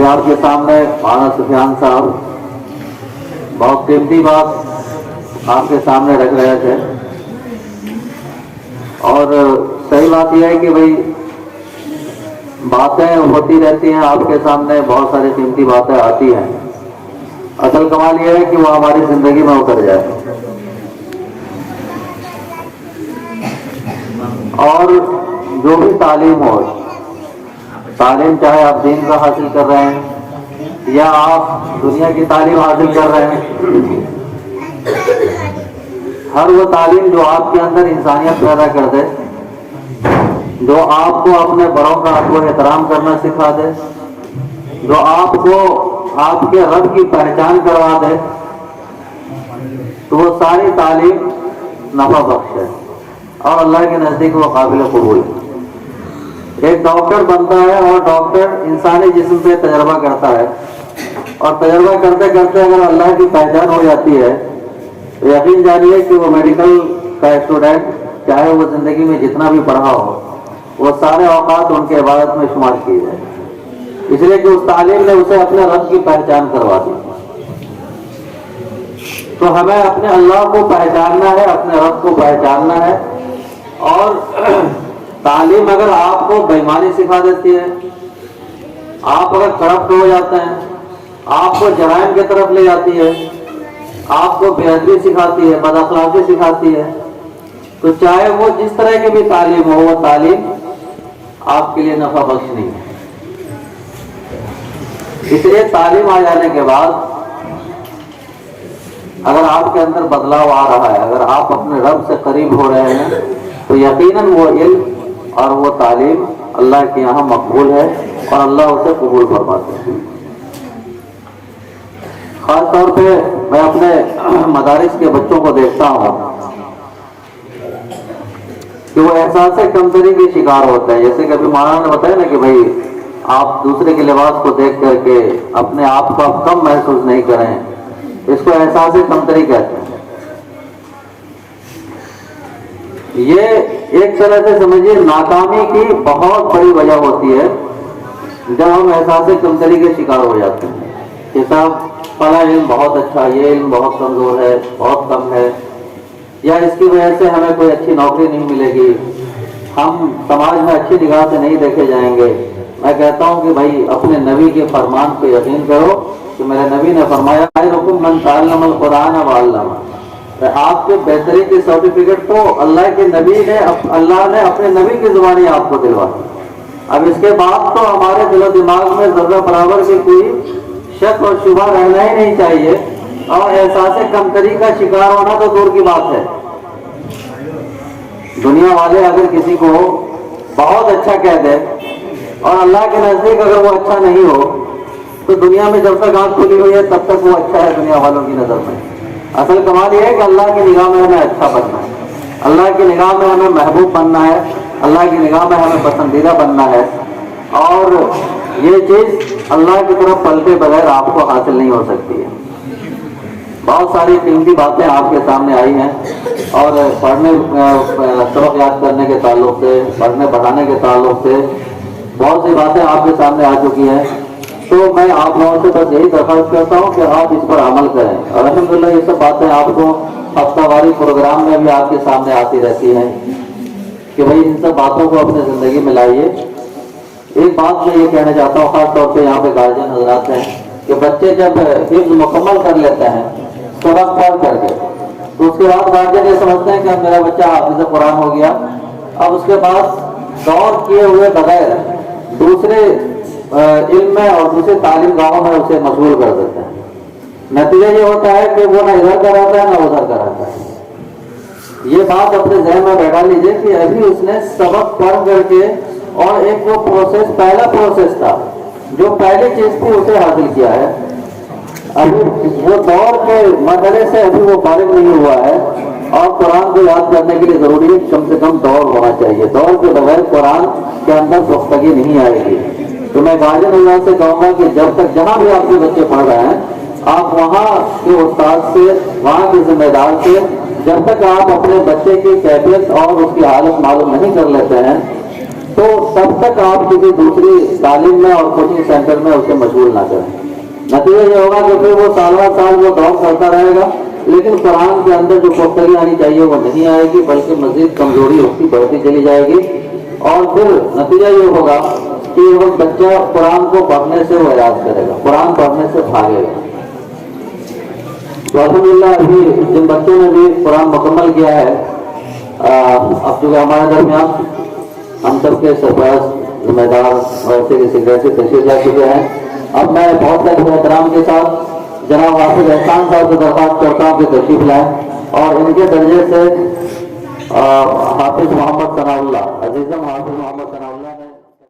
ابھی آپ کے سامنے مولانا سفیان صاحب بہت قیمتی بات آپ کے سامنے رکھ رہے تھے، اور صحیح بات یہ ہے کہ بھائی باتیں ہوتی رہتی ہیں، آپ کے سامنے بہت ساری قیمتی باتیں آتی ہیں، اصل کمال یہ ہے کہ وہ ہماری زندگی میں اتر جائے۔ اور جو بھی تعلیم ہو، تعلیم چاہے آپ دین کا حاصل کر رہے ہیں یا آپ دنیا کی تعلیم حاصل کر رہے ہیں، ہر وہ تعلیم جو آپ کے اندر انسانیت پیدا کر دے، جو آپ کو اپنے بڑوں کا حق و احترام کرنا سکھا دے، جو آپ کو آپ کے رب کی پہچان کروا دے، تو وہ ساری تعلیم نفع بخش ہے اور اللہ کے نزدیک وہ قابل قبول ہے۔ ایک ڈاکٹر بنتا ہے اور ڈاکٹر انسانی جسم پہ تجربہ کرتا ہے، اور تجربہ کرتے کرتے اگر اللہ کی پہچان ہو جاتی ہے تو یقین جانیے کہ وہ میڈیکل کا اسٹوڈنٹ چاہے وہ زندگی میں جتنا بھی پڑھا ہو، وہ سارے اوقات ان کے عبادت میں شمار کیے جائیں، اس لیے کہ اس تعلیم نے اسے اپنے رب کی پہچان کروا دی۔ تو ہمیں اپنے اللہ کو پہچاننا ہے، اپنے رب کو پہچاننا ہے۔ اور تعلیم اگر آپ کو بےایمانی سکھا دیتی ہے، آپ اگر کرپٹ ہو جاتے ہیں، آپ کو جرائم کی طرف لے جاتی ہے، آپ کو بے ادبی سکھاتی ہے، بد اخلاقی سکھاتی ہے، تو چاہے وہ جس طرح کی بھی تعلیم ہو، وہ تعلیم آپ کے لیے نفع بخش نہیں ہے۔ اس لیے تعلیم آ جانے کے بعد اگر آپ کے اندر بدلاؤ آ رہا ہے، اگر آپ اپنے رب سے قریب ہو رہے ہیں، تو یقیناً وہ علم اور وہ تعلیم اللہ کے یہاں مقبول ہے اور اللہ اسے قبول فرماتے ہیں۔ خاص طور پہ میں اپنے مدارس کے بچوں کو دیکھتا ہوں کہ وہ احساس کمتری کے شکار ہوتے ہیں۔ جیسے کہ ابھی مولانا نے بتایا نا کہ بھائی آپ دوسرے کے لباس کو دیکھ کر کے اپنے آپ کو آپ کم محسوس نہیں کریں، اس کو احساس کمتری کہتے ہیں۔ یہ ایک طرح سے سمجھیے ناکامی کی بہت بڑی وجہ ہوتی ہے جب ہم احساس کمتری کے شکار ہو جاتے ہیں کہ صاحب فلاں علم بہت اچھا، یہ علم بہت کمزور ہے، بہت کم ہے، یا اس کی وجہ سے ہمیں کوئی اچھی نوکری نہیں ملے گی، ہم سماج میں اچھی نگاہ سے نہیں دیکھے جائیں گے۔ میں کہتا ہوں کہ بھائی اپنے نبی کے فرمان پہ یقین کرو کہ میرے نبی نے فرمایا خیرکم من تعلم القرآن وعلمہ۔ آپ کے بہتری کی سرٹیفکیٹ تو اللہ کے نبی نے، اللہ نے اپنے نبی کی زبانی آپ کو دلوا دی۔ اب اس کے بعد تو ہمارے دل و دماغ میں ذرہ برابر کی کوئی شک اور شبہ رہنا ہی نہیں چاہیے، اور احساس کمتری کا شکار ہونا تو دور کی بات ہے۔ دنیا والے اگر کسی کو بہت اچھا کہہ دے اور اللہ کے نزدیک اگر وہ اچھا نہیں ہو، تو دنیا میں جب تک آنکھ کھلی ہوئی ہے تب تک وہ اچھا ہے دنیا والوں کی نظر میں۔ اصل کمال یہ ہے کہ اللہ کی نگاہ میں ہمیں اچھا بننا ہے، اللہ کی نگاہ میں ہمیں محبوب بننا ہے، اللہ کی نگاہ میں ہمیں پسندیدہ بننا ہے، اور یہ چیز اللہ کی طرف پلٹے بغیر آپ کو حاصل نہیں ہو سکتی ہے۔ بہت ساری قیمتی باتیں آپ کے سامنے آئی ہیں، اور پڑھنے سبق یاد کرنے کے تعلق سے، پڑھنے پڑھانے کے تعلق سے بہت سی باتیں آپ کے سامنے آ چکی ہیں۔ تو میں آپ لوگوں سے بس یہی درخواست کرتا ہوں کہ آپ اس پر عمل کریں، اور الحمدللہ یہ سب باتیں آپ کو ہفتہ واری پروگرام میں بھی آپ کے سامنے آتی رہتی ہیں کہ بھائی ان سب باتوں کو اپنے زندگی میں لائیے۔ ایک بات میں یہ کہنا چاہتا ہوں، خاص طور پہ یہاں پہ گارجین حضرات ہیں، کہ بچے جب حفظ مکمل کر لیتے ہیں سبق پڑھ کر کے، تو اس کے بعد گارجین یہ سمجھتے ہیں کہ اب میرا بچہ حافظ قرآن ہو گیا، اب اس کے بعد دور کیے ہوئے بغیر دوسرے علم میں اور دوسرے تعلیم گاہوں میں اسے مشغول کر دیتے ہیں۔ نتیجہ یہ ہوتا ہے کہ وہ نہ ادھر کا رہتا ہے نہ ادھر کا رہتا ہے۔ یہ بات اپنے ذہن میں بیٹھا لیجیے کہ ابھی اس نے سبق پڑھ کر کے، اور ایک وہ پروسیس پہلا پروسیس تھا جو پہلی چیز تھی اسے حاصل کیا ہے، ابھی وہ دور کے مرحلے سے ابھی وہ فارغ نہیں ہوا ہے، اور قرآن کو یاد کرنے کے لیے ضروری ہے کم سے کم دور ہونا چاہیے۔ دور کے بغیر قرآن کے اندر پختگی نہیں آئے گی۔ تو میں گارجین حضرات سے کہوں گا کہ جب تک جہاں بھی آپ کے بچے پڑھ رہے ہیں، آپ وہاں کے استاد سے، وہاں کے ذمہ دار سے، جب تک آپ اپنے بچے کی کیفیت اور اس کی حالت معلوم نہیں کر لیتے ہیں، تو تب تک آپ کسی دوسری تعلیم میں اور کوچنگ سینٹر میں اسے مشغول نہ کریں. نتیجہ یہ ہوگا کہ پھر وہ سال وہ دور کرتا رہے گا، لیکن قرآن کے اندر جو پختگی آنی چاہیے وہ نہیں آئے گی، بلکہ مزید کمزوری اس کی بڑھتی چلی جائے گی. اور پھر نتیجہ یہ ہوگا کہ وہ بچہ قرآن کو پڑھنے سے وہ اعراض کرے گا، قرآن پڑھنے سے بھاگے گا. تو الحمدللہ ابھی جن بچوں نے بھی قرآن مکمل کیا ہے، اب جو ہمارے درمیان ہم سب کے سرپرست ذمہ دار ویسے کے سیکریٹری تشریف لا چکے ہیں. اب میں بہت سارے احترام کے ساتھ جناب حافظ احسان صاحب سے درخواست کرتا ہوں کہ تشریف لائیں اور ان کے درجے سے حافظ محمد ثناء اللہ، عزیزم حافظ محمد ثناء اللہ